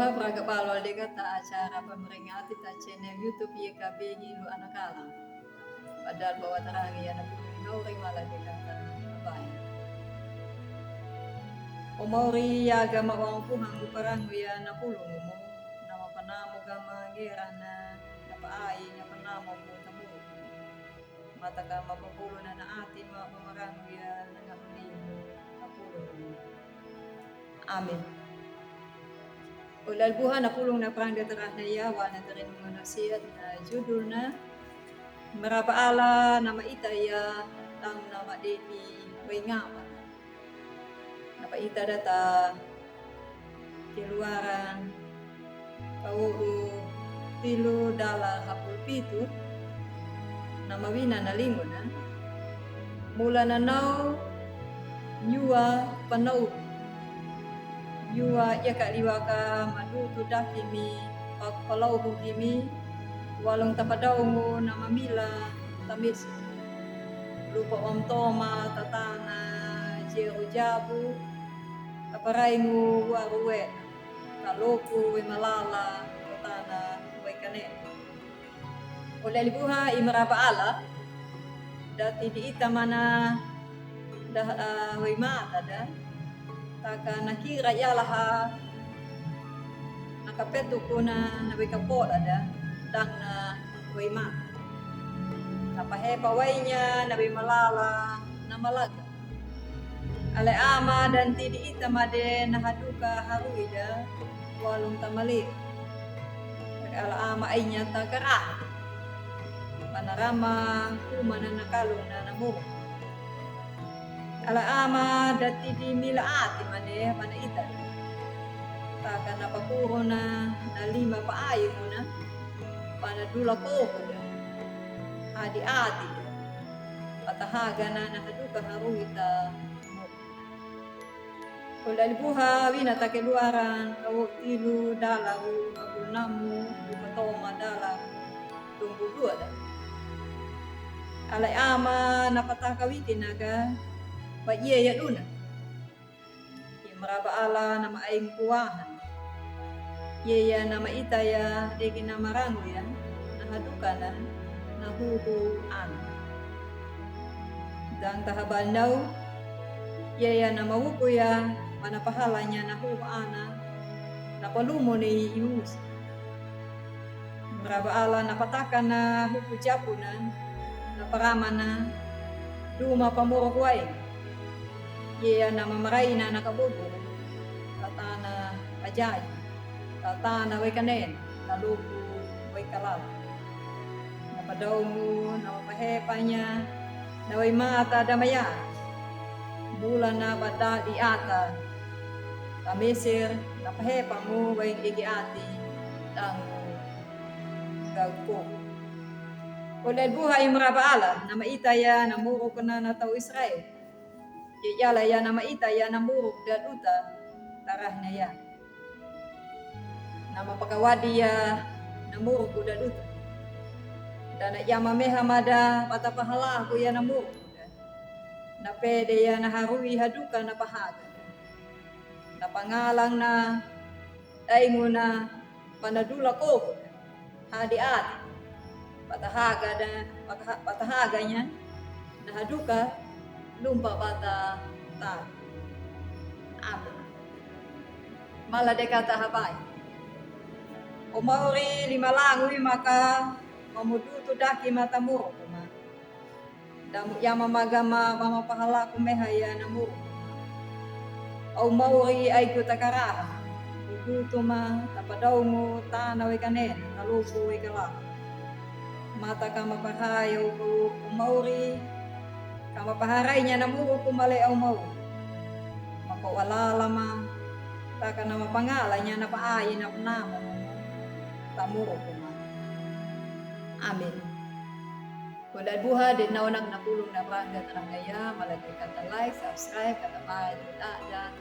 Braga Palol de kata acara pemeringati ta channel YouTube YKB Ngilu Anakala. Padahal bawa terangi ya nauri malah de kata abay. Umori ya gama wangku hanggu parangu ya napulung mo nama panamo gama gira na napaay na panamo mo tamu. Mata gama papulo na naati mapamaranggu ya nangamlimu napulung. Amin. Ulal buha na pulong na prangga terah na yawa na tarin mga nasihat na judul na Marapaala nama itaya tang nama devi wengapa. Napa ita data keluaran kauru tilu dala hapul pitu nama wina na limo na mula na nau nyua panau Yua ya kak liwa ka madu tu dah kimi palau hu kimi walong tapadau mo na mamila tamis lupa om toma tatana jero jabu aparai mu waruwe kaloku we malala tatana we kane oleh libuha imarapa ala dati di ita mana dah we mata dah taka nakira yalaha nakapetu kuna nabi kapol ada dang na wema tapahe pawainya nabi malala na malaga ale ama dan tidi itamade nahaduka haruida walung tamali ala ama ainya takara panarama kumana nakalung na namu ala ama dati di mila ati mane mana ita taka napapuro na lima paayo mo na panadula ko adi ati patahaga na nakaduka haruita mo kulal buha wina takeluaran kawo tilu dalau agunamu bukatoma dalau tunggu dua dah alay ama napatakawitin naga ba iya ya duna maraba ala nama aing kuwahan iya nama ita ya degi nama rangu ya nahaduka na nahuhu an dan tahabal nau iya nama wuku ya mana pahalanya nahuhu ana napalumo ni ius maraba ala napataka na huku japunan naparamana duma pamurok waing Iya nama maraina nakabobo tatana ajay tatana way kanen nalupo way kalal napadaw mo napahepanya naway mata damaya bulan na bada di ata kamisir napahepa mo way igiati ang gagpo ulay buhay marabaala na maitaya namuro ko na nataw Israel yala ya nama ita ya namuruk daduta tarah na ya nama pakawadi ya namuruk daduta dan ya mameha mada pata pahala aku ya namuruk na pede ya naharui haduka na pahaga na pangalang na daingo na panadula ko hadi ati patahaganya na haduka lumpa bata ta amin mala de kata habay umauri lima langui maka mamudutu daki mata muro kuma damu yama magama mama pahala kumehaya namuro au mauri ay kutakara udutu ma tapadaw mo tanaw kanen nalupo ay kala mata ka mapahayaw ko umauri kama paharay niya namuro kumali au mau makawala lama taka nama pangalan niya napaayin na panamo tamuro kuma amin kulay buha din naunag napulong na prangga tarangaya malagay kata like subscribe kata mahal dan